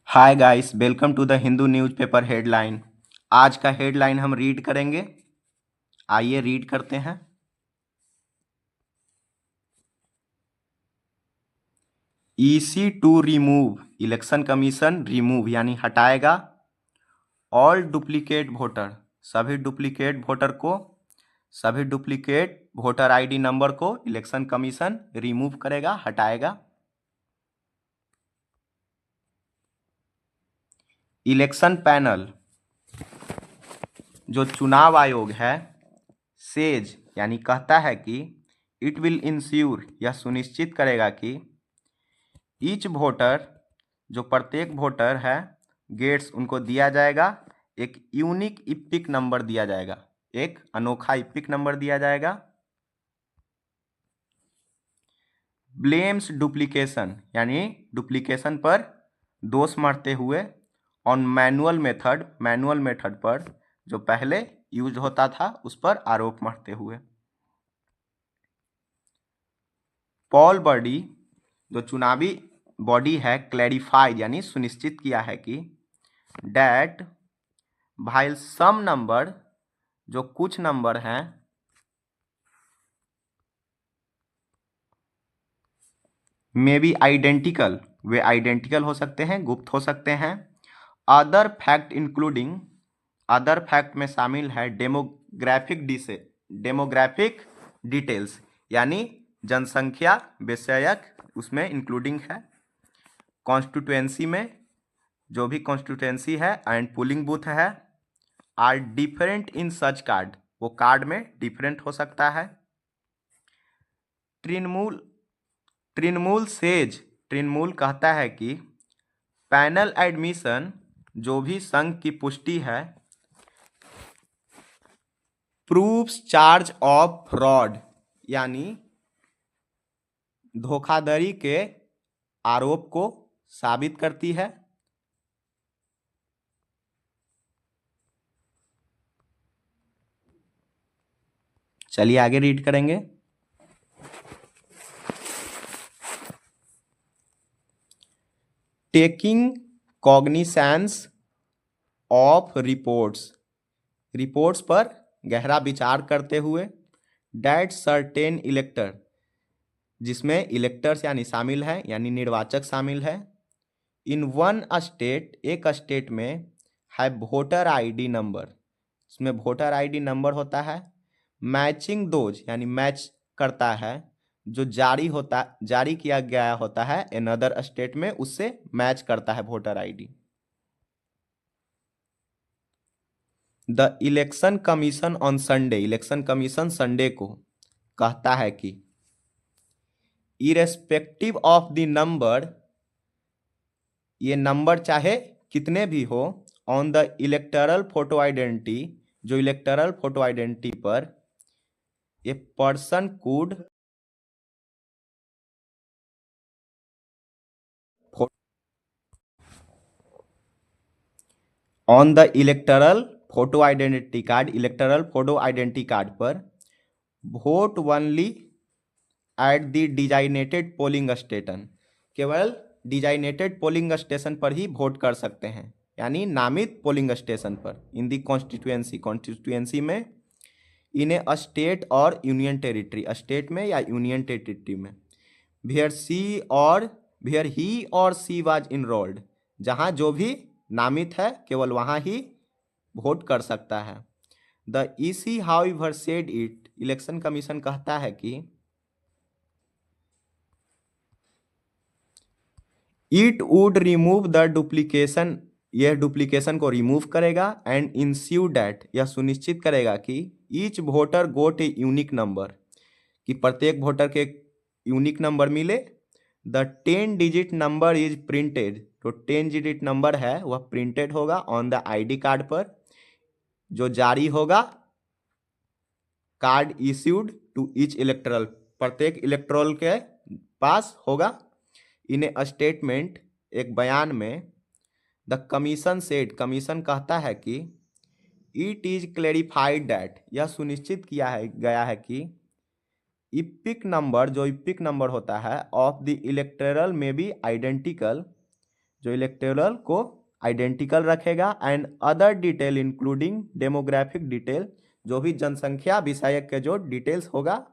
Hi guys, welcome to the Hindu newspaper headline. आज का headline हम रीड करेंगे। आइए रीड करते हैं। EC to remove, election commission remove यानी हटाएगा ऑल डुप्लीकेट वोटर, सभी डुप्लीकेट वोटर आईडी नंबर को इलेक्शन कमीशन रिमूव करेगा, हटाएगा। इलेक्शन पैनल, जो चुनाव आयोग है, सेज यानी कहता है कि इट विल इंश्योर, यह सुनिश्चित करेगा कि ईच वोटर, जो प्रत्येक वोटर है, गेट्स उनको दिया जाएगा एक यूनिक इपिक नंबर दिया जाएगा, एक अनोखा इपिक नंबर दिया जाएगा। ब्लेम्स डुप्लीकेशन यानी डुप्लीकेशन पर दोष मढ़ते हुए ऑन मैनुअल मेथड पर जो पहले यूज होता था उस पर आरोप मढ़ते हुए। पॉल बॉडी, जो चुनावी बॉडी है, क्लैरिफाइड यानी सुनिश्चित किया है कि डैट भाइल सम नंबर, जो कुछ नंबर हैं, may be identical, way identical हो सकते हैं, गुप्त हो सकते हैं। Other fact including, other fact में शामिल है डेमोग्राफिक डिटेल्स यानी जनसंख्या विषयक, उसमें इंक्लूडिंग है। कॉन्स्टिट्यूएंसी में जो भी कॉन्स्टिट्यूएंसी है एंड पोलिंग बूथ है, are different in such card, वो कार्ड में डिफरेंट हो सकता है। ट्रिनमूल कहता है कि पैनल एडमिशन, जो भी संघ की पुष्टि है, प्रूव्स चार्ज ऑफ फ्रॉड यानी धोखाधड़ी के आरोप को साबित करती है। चलिए आगे रीड करेंगे। टेकिंग कॉग्निसेंस ऑफ रिपोर्ट्स पर गहरा विचार करते हुए, डैट सर्टेन इलेक्टर, जिसमें इलेक्टर्स यानी शामिल है, यानी निर्वाचक शामिल है, इन वन स्टेट, एक स्टेट में है वोटर आईडी नंबर, इसमें वोटर आईडी नंबर होता है, मैचिंग दोज यानी मैच करता है, जो जारी किया गया होता है अनदर स्टेट में, उससे मैच करता है voter ID. The election commission on Sunday, election commission Sunday को कहता है कि इरेस्पेक्टिव ऑफ द नंबर, ये नंबर चाहे कितने भी हो, on the electoral photo identity, जो इलेक्टरल फोटो आइडेंटिटी पर a person could, on the electoral photo identity card पर vote only at the designated polling station, केवल डिजाइनेटेड पोलिंग स्टेशन पर ही वोट कर सकते हैं, यानी नामित पोलिंग स्टेशन पर। इन दी कॉन्स्टिट्यूएंसी में, इन ए स्टेट और यूनियन टेरिटरी, स्टेट में या यूनियन टेरिटरी में, वेयर ही और सी वाज इनरोल्ड, जहाँ जो भी नामित है केवल वहाँ ही वोट कर सकता है। The EC however said it, election commission कहता है कि it would remove the duplication, यह डुप्लीकेशन को रिमूव करेगा, एंड इंश्योर डैट, यह सुनिश्चित करेगा कि each voter got a unique number, कि प्रत्येक वोटर के यूनिक नंबर मिले। The 10 digit number is printed, तो 10 डिजिट नंबर है वह प्रिंटेड होगा ऑन द आईडी कार्ड पर, जो जारी होगा card issued to each electoral, प्रत्येक इलेक्टोरल के पास होगा। इन ए स्टेटमेंट, एक बयान में, द कमीशन सेड, कमीशन कहता है कि इट इज क्लेरिफाइड डैट, यह सुनिश्चित गया है कि इपिक नंबर, जो इपिक नंबर होता है ऑफ द इलेक्टोरल में बी आइडेंटिकल, जो इलेक्टोरल को आइडेंटिकल रखेगा, and other detail including demographic detail, जो भी जनसंख्या विषयक के जो डिटेल्स होगा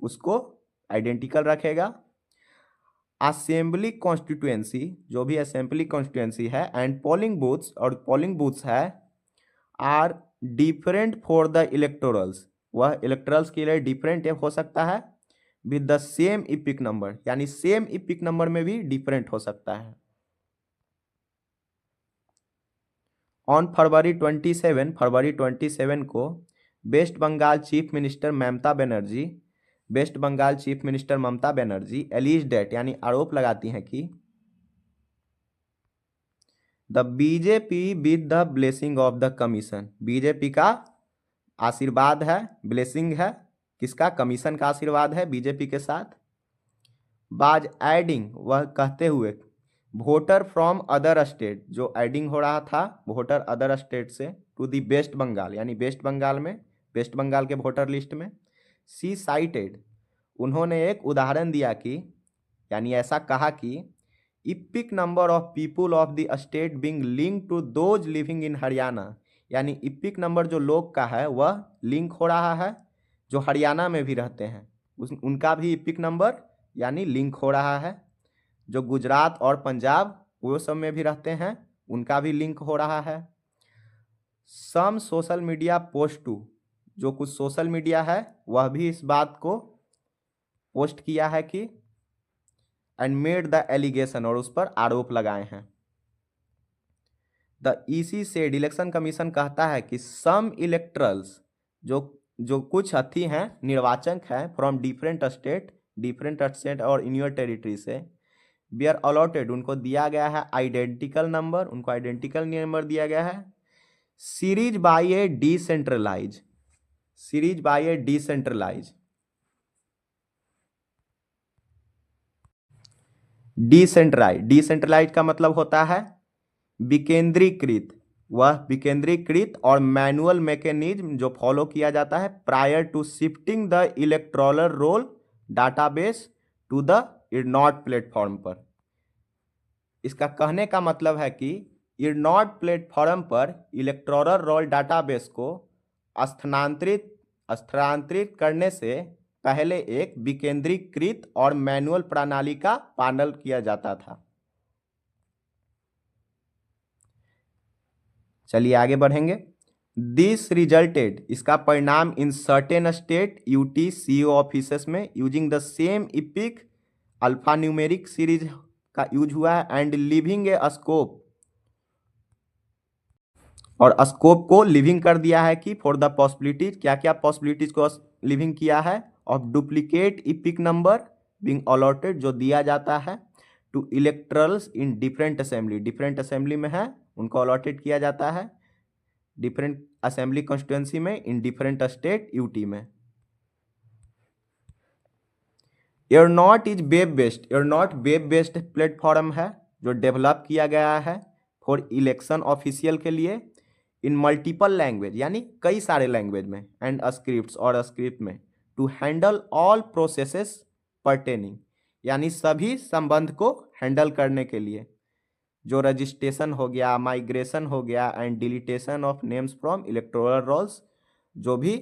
उसको आइडेंटिकल रखेगा। असेंबली कॉन्स्टिट्यूएंसी, जो भी असेंबली कॉन्स्टिट्यूएंसी है, एंड पोलिंग बूथ्स, और पोलिंग बूथ्स है, are different for the electorals, वह इलेक्टोरल्स के लिए डिफरेंट हो सकता है with the same EPIC number, यानी सेम इपिक नंबर में भी डिफरेंट हो सकता है। ऑन फरवरी 27 को waste Bengal chief minister Mamata Banerjee एलिज date, यानी आरोप लगाती हैं कि the BJP with the blessing of the commission, BJP का आशीर्वाद है, ब्लेसिंग है किसका, कमीशन का आशीर्वाद है बीजेपी के साथ। बाज एडिंग, वह कहते हुए, वोटर फ्रॉम अदर स्टेट, जो एडिंग हो रहा था वोटर अदर स्टेट से, टू दी वेस्ट बंगाल, यानी वेस्ट बंगाल के वोटर लिस्ट में। सी साइटेड, उन्होंने एक उदाहरण दिया कि, यानी ऐसा कहा कि EPIC number of people of the state being link to those living in Haryana, यानी इपिक नंबर जो लोग का है वह लिंक हो रहा है जो हरियाणा में भी रहते हैं, उनका भी इपिक नंबर यानी लिंक हो रहा है। जो गुजरात और पंजाब वो सब में भी रहते हैं उनका भी लिंक हो रहा है। Some social media post too, जो कुछ सोशल मीडिया है वह भी इस बात को पोस्ट किया है कि, एंड मेड द एलिगेशन, और उस पर आरोप लगाए हैं। The EC said, election commission कहता है कि सम इलेक्टरल्स, जो कुछ हथी हैं निर्वाचक हैं फ्रॉम डिफरेंट स्टेट और इन योर टेरिटरी से, वी आर अलॉटेड, उनको दिया गया है आइडेंटिकल नंबर, उनको आइडेंटिकल नंबर दिया गया है। Series by a decentralize, decentralize का मतलब होता है विकेंद्रीकृत, वह विकेंद्रीकृत और मैनुअल मैकेनिज्म जो फॉलो किया जाता है prior to shifting the electoral roll database to the ERONET platform पर। इसका कहने का मतलब है कि इरनॉट प्लेटफॉर्म पर इलेक्टोरल रोल डाटाबेस को स्थानांतरित करने से पहले एक विकेंद्रीकृत और मैनुअल प्रणाली का पालन किया जाता था। चलिए आगे बढ़ेंगे। दिस रिजल्टेड, इसका परिणाम in certain state UT CEO offices में using the same EPIC alpha numeric series का यूज हुआ है, एंड लिविंग ए स्कोप, और स्कोप को लिविंग कर दिया है कि फॉर द पॉसिबिलिटीज, क्या क्या पॉसिबिलिटीज को लिविंग किया है, of duplicate EPIC number being allotted, जो दिया जाता है to electorals in different assembly में है उनको अलॉटेड किया जाता है, डिफरेंट असेंबली कॉन्स्टिट्यूएंसी में इन डिफरेंट स्टेट यूटी में। एयरनॉट वेब बेस्ड प्लेटफॉर्म है जो डेवलप किया गया है फॉर इलेक्शन ऑफिशियल के लिए, इन मल्टीपल लैंग्वेज, यानी कई सारे लैंग्वेज में, एंड स्क्रिप्ट में, to handle all processes pertaining, यानी सभी संबंध को हैंडल करने के लिए, जो रजिस्ट्रेशन हो गया, माइग्रेशन हो गया, and deletion of names from electoral rolls, जो भी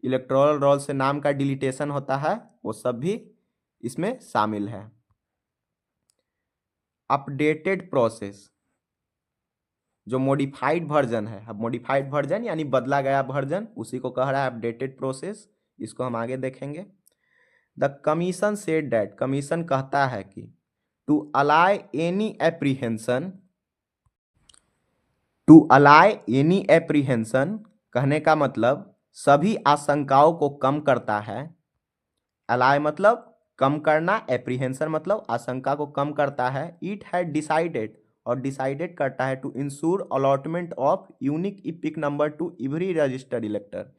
इलेक्टोरल रोल से नाम का डिलीटेशन होता है वो सब भी इसमें शामिल है। अपडेटेड प्रोसेस, जो मॉडिफाइड वर्जन है, अब मॉडिफाइड वर्जन यानी बदला गया वर्जन, उसी को कह रहा है अपडेटेड प्रोसेस, इसको हम आगे देखेंगे। The commission said that, commission कहता है कि टू अलाइ एनी एप्रीहेंशन, कहने का मतलब सभी आशंकाओं को कम करता है। अलाइ मतलब कम करना, एप्रीहेंशन मतलब आशंका को कम करता है। इट हैड डिसाइडेड, और डिसाइडेड करता है to ensure allotment of unique EPIC number to every registered elector,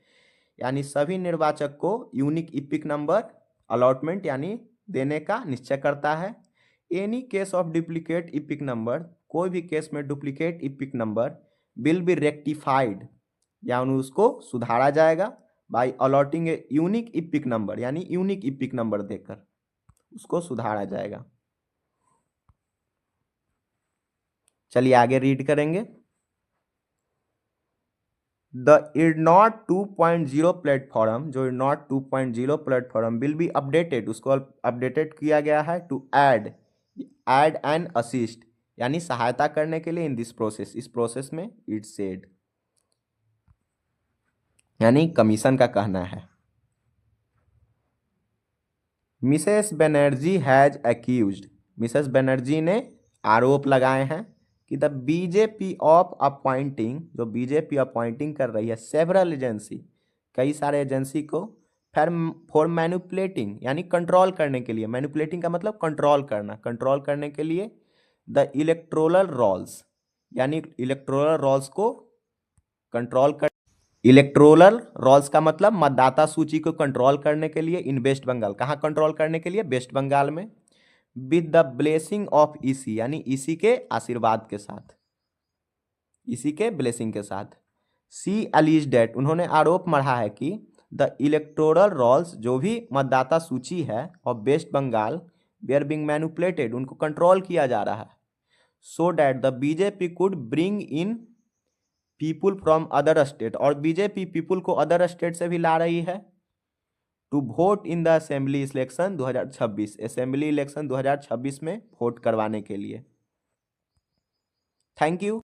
यानी सभी निर्वाचक को यूनिक इपिक नंबर अलॉटमेंट यानी देने का निश्चय करता है। Any case of duplicate EPIC number, कोई भी केस में duplicate EPIC number will be rectified, यानी उसको सुधारा जाएगा by allotting a unique EPIC number, यानी यूनिक इपिक नंबर देकर उसको सुधारा जाएगा। चलिए आगे रीड करेंगे। द इरनॉट 2.0 प्लेटफॉर्म, जो इरनॉट 2.0 प्लेटफॉर्म विल बी अपडेटेड, उसको अपडेटेड किया गया है टू ऐड एंड असिस्ट, यानी सहायता करने के लिए इन दिस प्रोसेस, इस प्रोसेस में, इट सेड, यानी कमीशन का कहना है। Mrs Banerjee has accused, Mrs Banerjee ने आरोप लगाए हैं कि द बीजेपी ऑफ अपॉइंटिंग, जो बीजेपी अपॉइंटिंग कर रही है सेवरल एजेंसी, कई सारे एजेंसी को, फॉर मैनिपुलेटिंग, यानी कंट्रोल करने के लिए, मैनिपुलेटिंग का मतलब कंट्रोल करना, कंट्रोल करने के लिए द इलेक्टोरल रोल्स, यानी इलेक्टोरल रोल्स को कंट्रोल कर, इलेक्टोरल रोल्स का मतलब मतदाता सूची को कंट्रोल करने के लिए इन वेस्ट बंगाल, कहाँ कंट्रोल करने के लिए, वेस्ट बंगाल में, with the blessing of EC, यानी ईसी के आशीर्वाद के साथ, ईसी के ब्लेसिंग के साथ। सी अलीज डेट, उन्होंने आरोप मढ़ा है कि द इलेक्टोरल रोल्स, जो भी मतदाता सूची है और West Bengal, they are being manipulated, उनको कंट्रोल किया जा रहा है, so that the BJP could bring in people from other state, और बीजेपी पीपुल को अदर स्टेट से भी ला रही है, to vote in the assembly election 2026, assembly election 2026 में वोट करवाने के लिए। Thank you.